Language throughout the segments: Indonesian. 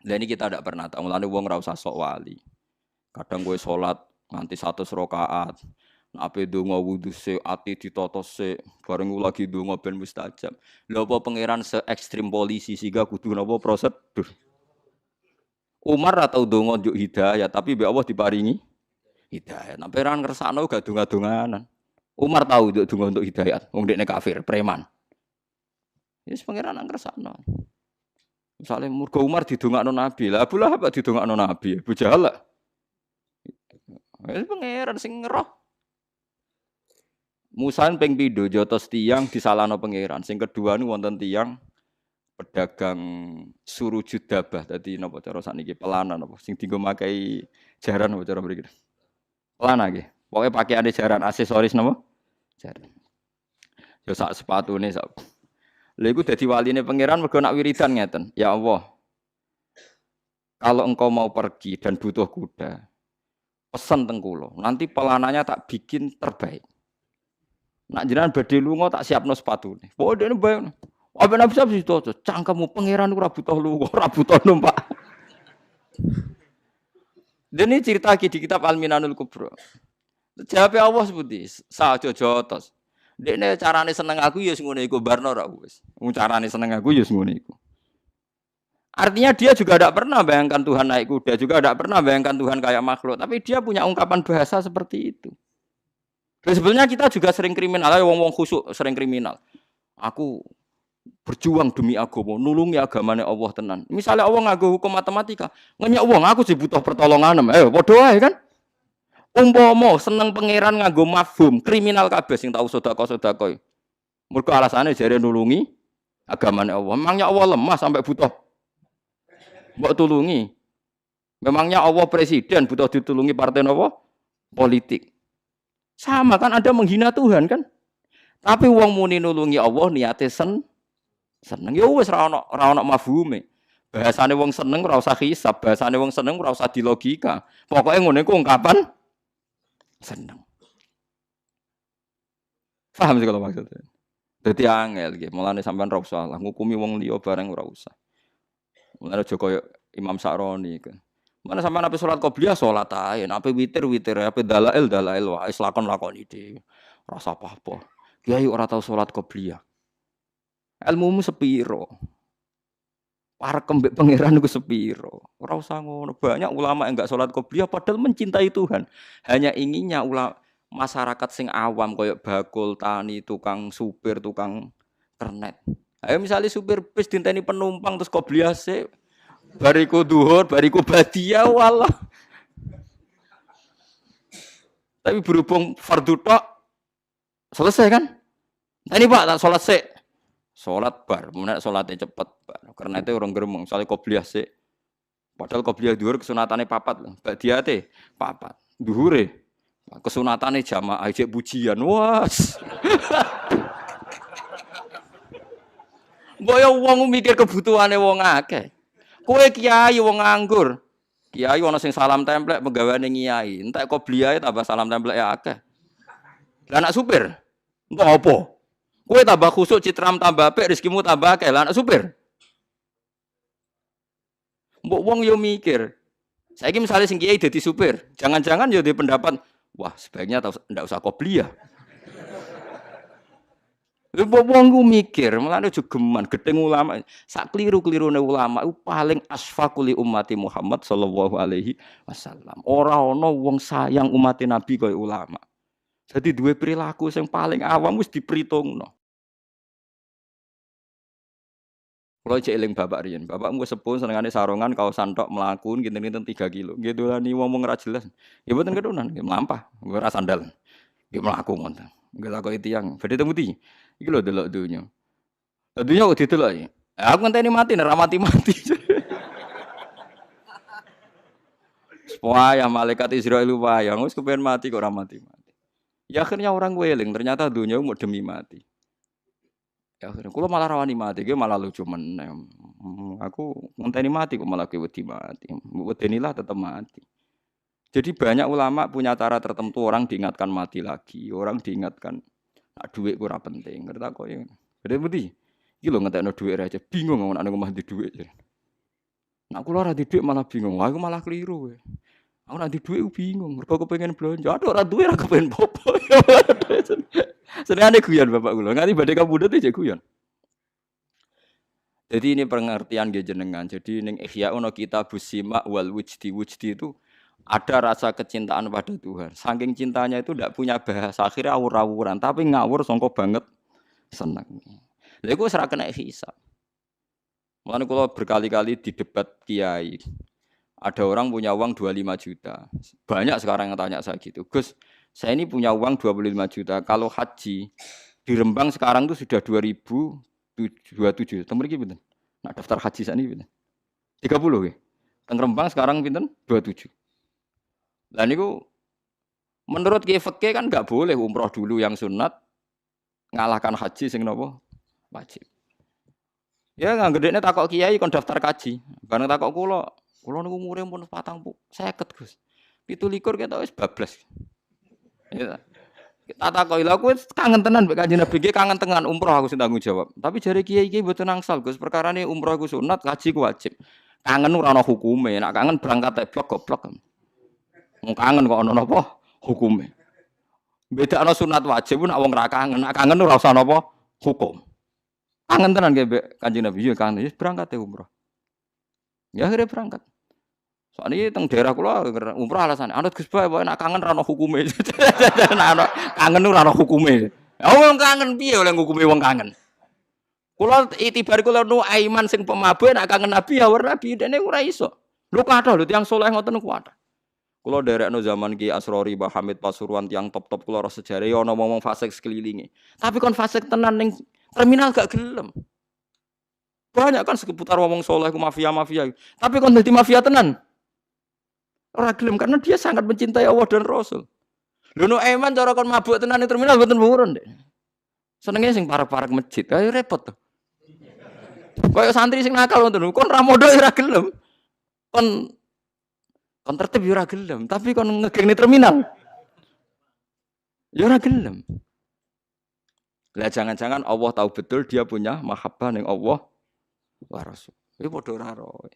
Lah ini kita tidak pernah tahu. Mulane wong ora usah sok wali. Kadang kowe salat nganti 100 rakaat. Nek ape ndonga wudu sik, ati ditata sik, bareng lagi ndonga ben mustajab. Lha apa pangeran se ekstrim polisi sehingga kudu napa prosedur. Umar ra tau ndonga njuk hidayah, tapi mbek Allah diparingi hidayah. Nek pangeran ngersakno gak donga-donganan. Umar tahu njuk donga untuk hidayah, wong dekne kafir, preman. Wis pangeran nang ngersakno. Misalnya murga Umar didongakno Nabi, lah Abu Lahab didongakno Nabi, Abu Jahal lah. Wis pangeran sing ngeroh. Musa ping pindho jotos tiyang disalahno pangeran. Sing kedua niku wonten tiyang pedagang surujud dabah. Dadi napa cara sakniki pelana napa sing dienggo makai jaran napa cara mriki. Pelana nggih. Pokoke pakaiane jaran aksesoris napa? Jaran. Ya sak sepatune sak. Lha iku dadi waline pangeran mergo nak wiridan ngeten. Ya Allah, kalau engkau mau pergi dan butuh kuda, pesen teng kula. Nanti pelananya tak bikin terbaik. Nak jenengan badhe lunga tak siapno sepatune. Pokoke dene bayang. Apa nabi sab situ cangkemmu pangeran ora butuh lunga, ora butuh numpak. Dan ini cerita lagi di kitab Al-Minanul Kubra. Jawab Allah seperti sajo jotos. Dekne carane seneng aku ya ngono iku barno ra wis. Carane seneng aku ya ngono iku. Artinya dia juga tidak pernah bayangkan Tuhan naik kuda, juga tidak pernah bayangkan Tuhan kayak makhluk, tapi dia punya ungkapan bahasa seperti itu. Dan sebenarnya kita juga sering kriminal, wong-wong khusuk sering kriminal. Aku berjuang demi agama, nulungi agamanya Allah tenan. Misalnya Allah nganggo hukum matematika, ngenyak wong aku sih butuh pertolongan, padha wae kan. Umpama seneng pangeran nganggo mafhum, kriminal kabeh sing tau sedekah-sedekah. Mergo alasane jare nulungi agamanya Allah. Memangnya Allah lemah sampai butuh mbok tulungi. Memangnya Allah presiden butuh ditulungi partai napa? Politik. Sama kan Anda menghina Tuhan kan? Tapi wong muni nulungi Allah niate seneng. Ya wis ora ono mafhume. Bahasane wong seneng ora usah hisab, bahasane wong seneng ora usah dilogika. Pokoke ngene iku ungkapan seneng. Paham sih kalau maksudnya? Dadi angel nggih, mulane sampean ora usah lah ngukumi wong liya bareng ora usah. Mulane aja koyo Imam Sa'roni kan. Mana sampean ape salat qobliyah salat ae, nek ape witir ape dalail wae lakon-lakoni dhewe. Rasa apa-apa. Kiai ora tau salat qobliyah. Ilmumu sepiro? Parekem mbek pangeran iku sepiro? Ora usah ngono. Banyak ulama yang enggak salat qobliyah padahal mencintai Tuhan. Hanya inginnya masyarakat sing awam koyo bakul, tani, tukang supir, tukang kernet. Ayo misalnya supir bis dinteni penumpang terus qobliyah sik bariku duhur, bariku badia walah. Tapi berhubung fardu tok selesai kan? Nah, ini Pak, tak salat sik. Salat bar, mun nek salate cepet, karena itu orang gremeng, soalnya qobliyah sik. Padahal qobliyah duhur kesunatane papat lho. Badiate papat. Duhure kesunatane jamaah ijek pujian. Was. Boyo wong mikir kebutuhane wong akeh. Kowe kiai wong nganggur. Kiai ana sing salam templek penggaweane kiai. Entek qobliyahe tambah salam templek ya akeh. Lah anak supir. Entuk apa? Kowe tambah khusuk citram tambah apik rezekimu tambah akeh. Lah anak supir. Mbok wong yo mikir. Saiki misalnya sing kiai dadi supir, jangan-jangan yo di pendapat, wah sebaiknya ndak usah qobliyah. Wong ku mikir, mulane aja geman gedeng ulama. Sak kliru-klirune ulama iku paling asfaquli ummati Muhammad sallallahu alaihi wasallam. Ora ana wong sayang umat Nabi kaya ulama. Jadi duwe perilaku sing paling awam wis diperhitungno. Kulo cek eling bapak riyen. Bapakmu sepuh senengane sarongan kaos santok mlaku kinten-kinten 3 kilo. Nggih dolani ngomong ra jelas. Ya mboten kedunan, nggih mlampah, ora sandal. Nggih mlaku ngoten. Nggih takoki tiyang, badhe temu ndi? Iki lho delok donya. Donya kok didelok ya. Aku ngenteni mati nek ra mati-mati. Wah, ya malaikat Israil wayang wis kepen mati kok ora mati-mati. Ya akhirnya orang weling, ternyata donya mau demi mati. Ya akhirnya kula malah rawani mati, ge malah lucu meneh. Aku ngenteni mati kok malah kowe wedi mati. Wedenilah tetep mati. Jadi banyak ulama punya cara tertentu orang diingatkan mati lagi, orang diingatkan nak duit ora penting. Ngerti kok ya. Gede budi. Iki lho ngentekno dhuwit aja bingung ngono nek omah di dhuwit. Nak kula ora duit malah bingung. Wah, aku malah keliru kowe. Aku nak duit bingung. Mergo kepengin belanja. Aduh ora duwe ora kepengin popo. Senengane guyon bapak kula. Nganti badhe kabudut aja guyon. Jadi ini pengertian nggih jenengan. Jadi ning Ihya ono kitabus sima wal wujdi. Wujdi itu ada rasa kecintaan pada Tuhan. Saking cintanya itu ndak punya bahasa. Akhirnya awur-awuran, tapi ngawur sangka banget seneng. Lha iku wis ora kena hisab. Mulane kula berkali-kali di debat kiai. Ada orang punya uang 25 juta. Banyak sekarang yang tanya saya gitu. Gus, saya ini punya uang 25 juta. Kalau haji di Rembang sekarang itu sudah 2027. Teng mriki pinten? Nak daftar haji sakniki pinten? 30 nggih. Teng Rembang sekarang pinten? 27. Lah niku menurut kiai fikih kan enggak boleh umroh dulu yang sunat ngalahkan haji sing napa? Wajib. Ya nggak gedene takok kiai kon daftar kaji. Bareng takok kula niku umure pun 50 Gus. 17 ketok wis bablas. Ya. Tak takoki lha kowe kangen tenan mbek Kanjeng Nabi ki kangen tenan umroh aku sing tanggung jawab. Tapi jare kiai iki mboten angsal Gus, perkarane umroh iku sunat, kaji ku wajib. Kangen ora ana hukume, nek kangen berangkat teblok goblok. Wong kangen kok ana napa hukume. Bedakno sunat wajib nek wong ra kangen, nek kangen ora usah napa hukum. Kangen tenan nggih mbek Kanjeng Nabi, ya kangen wis berangkat umroh. Ya akhirnya berangkat. Soalnya teng daerah kula umroh alasan anut Gus Bae pokoke nek kangen ra ono hukume. Kangen ora ono hukume. Wong kangen piye oleh ngukumi wong kangen. Kula itibar kula nu aiman sing pemabuk nek kangen Nabi ya ora Nabi dene ora iso. Lho kathah lho tiyang saleh ngoten niku kathah. Kula derekno zaman Ki Asrori Mbah Hamid Pasuruan tiyang top-top kula ro sejarah ya ana ngomong fasik sekelilinge. Tapi kon fasik tenan ning terminal gak gelem. Banyak kan seputar ngomong saleh ku mafia-mafia. Tapi kon dadi mafia tenan. Ora gelem karena dia sangat mencintai Allah dan Rasul. Lho no eman cara kon mabuk tenan ning terminal mboten purun, Dek. Senenge sing parek-parek masjid. Ayo repot to. Kayak santri sing nakal ngoten kon ra modho ora gelem. Kon tertib ya ora gelem, tapi kon ngegeng ning terminal. Ya ora gelem. Lah jangan-jangan Allah tahu betul dia punya mahabbah ning Allah wa Rasul. Iki padha ora roe.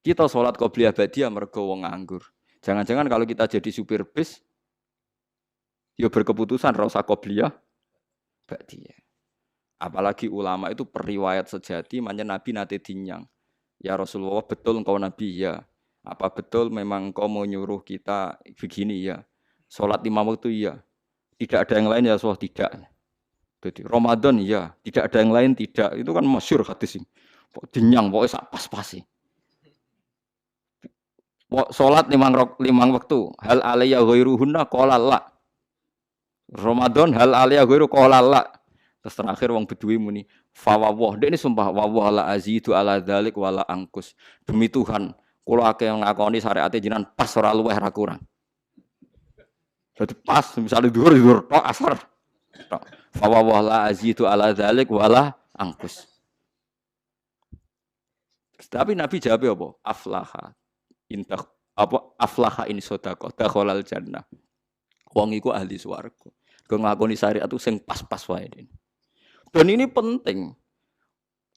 Kita sholat qobliyah badiah mergo wong nganggur. Jangan-jangan kalau kita jadi supir bis ya berkeputusan ra usah qobliyah badiah. Apalagi ulama itu periwayat sejati manjen Nabi nate dinyang. Ya Rasulullah betul engkau Nabi ya. Apa betul memang engkau mau nyuruh kita begini ya. Sholat 5 waktu ya. Tidak ada yang lain ya Rasulullah tidak. Jadi Ramadan ya, tidak ada yang lain tidak. Itu kan masyhur hadis ini. Dinyang pokoknya sak pas-pasi. Salat 5 waktu. Hal alayya ghairuhunna qala la. Ramadan hal alayya ghairu qala la. Terus terakhir wong Bedui muni fa wawah. Dek ini sumpah wawah la azidu ala dzalik wala angkus. Demi Tuhan, kula akeh ngakoni syariate jenengan pas ora luweh ora kurang. Jadi pas misalnya dhuwur tok asar. Tok. Fa wawah la azidu ala dzalik wala angkus. Tapi Nabi jawab apa? Aflaha. Intah apa aflaha in sadaqah dakhalal jannah. Wong iku ahli swarga. Kok nglakoni syariat itu sing pas-pas wae. Dan ini penting.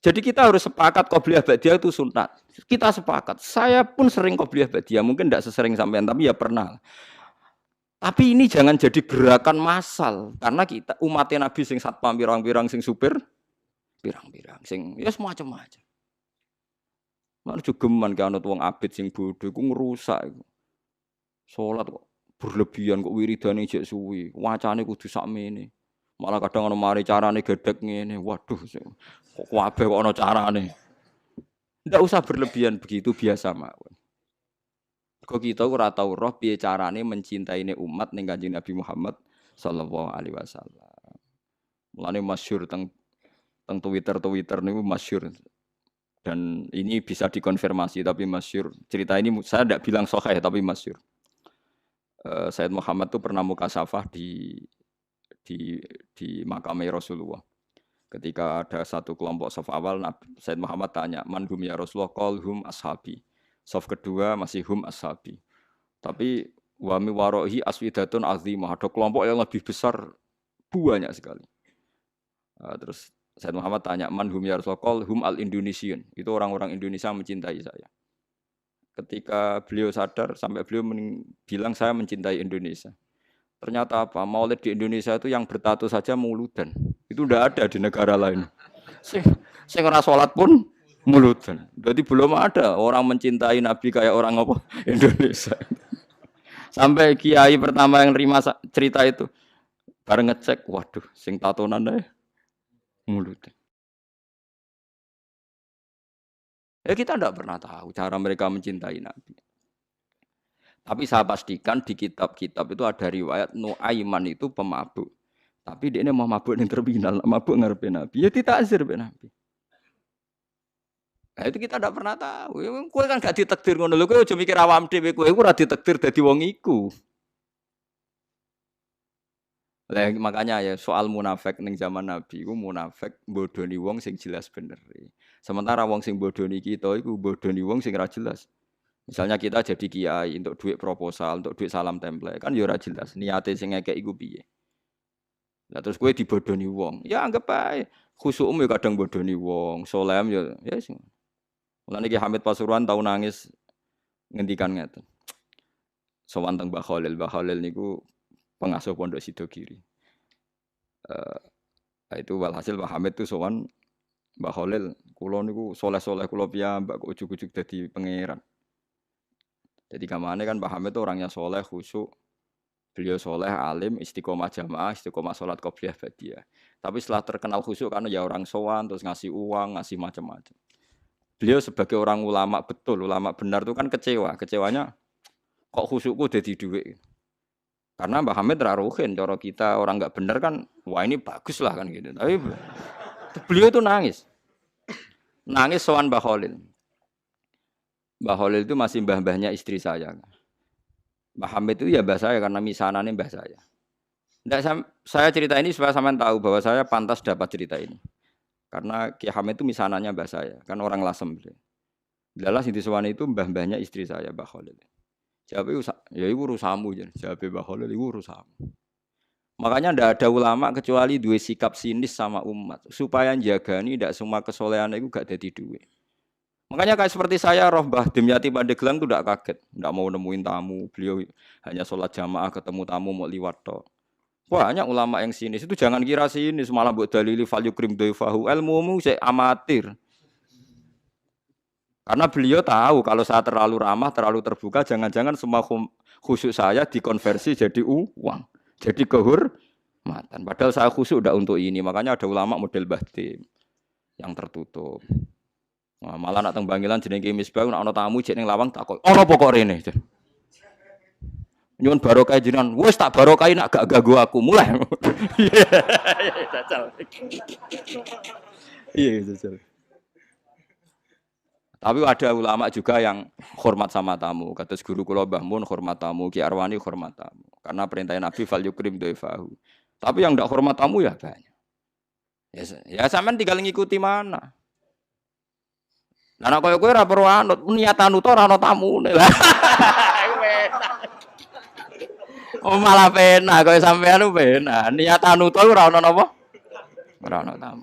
Jadi kita harus sepakat qobliyah ba'diyah itu sunat. Kita sepakat. Saya pun sering qobliyah ba'diyah, mungkin tidak sesering sampean tapi ya pernah. Tapi ini jangan jadi gerakan massal karena kita umatnya Nabi sing satpam pirang-pirang sing supir pirang-pirang sing ya semacam-macam. Mana jogeman ke anut wong abid sing bodho iku ngrusak iku. Salat kok berlebihan kok wiridane jek suwi, wacane kudu sakmene. Malah kadang ana mari carane gedhek ngene. Waduh, kok kabeh kok ana carane. Ndak usah berlebihan begitu biasa mawon. Kok kita ora tau roh piye carane mencintaine umat ning Kanjeng Nabi Muhammad sallallahu alaihi wasallam. Mulane masyhur teng Twitter niku masyhur. Dan ini bisa dikonfirmasi tapi masyhur. Cerita ini saya tidak bilang sahih tapi masyhur. Sayyid Muhammad itu pernah mukasafah di makam Rasulullah. Ketika ada satu kelompok saf awal, Sayyid Muhammad tanya, "Man hum ya Rasulullah?" Qal hum ashabi. Saf kedua masih hum ashabi. Tapi wa mi warohi aswidatun azimah. Ada kelompok yang lebih besar banyak sekali. Terus Said Muhammad tanya, "Man hum ya Rasulullah?" Hum al-Indonesian. Itu orang-orang Indonesia mencintai saya. Ketika beliau sadar sampai beliau bilang saya mencintai Indonesia. Ternyata apa? Maulid di Indonesia itu yang bertato saja muludan. Itu udah ada di negara lain. Sing ora salat pun muludan. Berarti belum ada orang mencintai Nabi kayak orang apa? Indonesia. Sampai kiai pertama yang nerima cerita itu bareng ngecek, waduh, sing tatonan ae muludan. Ya kita tidak pernah tahu cara mereka mencintai Nabi. Tapi saya pastikan di kitab-kitab itu ada riwayat Nuaiman itu pemabuk. Tapi dia ini mau mabuk yang terminal, mabuk ngarepe Nabi. Ya ditakzir be Nabi. Nah, itu kita tidak pernah tahu. Kowe kan gak ditakdir ngono lho, kowe aja mikir awam dhewe kowe ora ditakdir dadi wong iku. Lah makanya ya soal munafik ning zaman Nabi iku munafik bodoni wong sing jelas bener. Sementara wong sing bodoni kita iku bodoni wong sing ora jelas. Misalnya kita jadi kiai untuk duit proposal, untuk duit salam template, kan ya ora jelas niate sing ngekek iku piye. Lah terus kowe dibodoni wong, ya anggap ae khusukmu ya kadang bodoni wong, solem ya yes. Mulane Ki Hamid Pasuruan tau nangis ngendikan ngeten. Sowan teng Mbah Khalil niku pengasuh Pondok Sidogiri. Itu walhasil Mbah Hamid itu sowan Mbah Khalil, kula niku soleh-soleh kula piyambak kok ujug-ujug dadi pangeran. Jadi kamane kan Mbah Hamid itu orangnya soleh, khusyuk. Beliau soleh, alim, istiqomah jamaah, istiqomah sholat qobliyah badiah. Tapi setelah terkenal khusyuk karena ya orang sowan, terus ngasih uang, ngasih macam-macam. Beliau sebagai orang ulama betul, ulama benar itu kan kecewa. Kecewanya kok khusyukku jadi duit. Karena Mbah Hamid raruhin, cara kita orang nggak benar kan, wah ini bagus lah kan gitu. Tapi beliau itu nangis. Nangis sowan Mbah Khalil. Mbah Khalil itu masih mbah-mbahnya istri saya. Mbah Hamid itu ya mbah saya karena misanannya mbah saya. Nggak, saya cerita ini supaya sampean tahu bahwa saya pantas dapat cerita ini. Karena Ki Hamid itu misanannya mbah saya, kan orang Lasem. Dalam sing disewani itu mbah-mbahnya istri saya, Mbah Khalil. Jawab ya iku urusanmu jan. Jawab Mbah Khalil iku urusanmu. Makanya ndak ada ulama kecuali dua sikap sinis sama umat supaya njagani ndak semua kesolehan itu gak dadi duwe. Makanya kayak seperti saya roh Mbah Dimyati Pandeglang itu tidak kaget, tidak mau nemuin tamu, beliau hanya sholat jamaah ketemu tamu mau liwat tok. Banyak ulama yang sinis itu jangan kira sinis malah buat dalili fal yukrim dhaifahu, ilmumu saya amatir. Karena beliau tahu kalau saya terlalu ramah, terlalu terbuka, jangan-jangan semua khusyuk saya dikonversi jadi uang, jadi kehormatan. Padahal saya khusyuk udah untuk ini, makanya ada ulama model Mbah Dim yang tertutup. Nah, malah nak teng Bangilan jenenge Misbah nak ana tamu jek ning lawang takok. Ana apa kok rene? Nyuwun barokah jenengan. Wis tak barokah nak gak ganggu aku. Mulai. Iya, jajal. Iya, jajal. Tapi ada ulama juga yang hormat sama tamu. Kados guru kula Mbah Mun hormat tamu, Ki Arwani hormat tamu. Karena perintah Nabi fal yukrim dhaifahu. Tapi yang ndak hormat tamu ya banyak. Ya sampean tinggal ngikuti mana. Lah nek koyo kowe ora perlu anut, niatan uta ora ana tamune. Lah. Oh malah penak koyo sampean penak. Niatan uta ora ana napa? Ora ana tamu.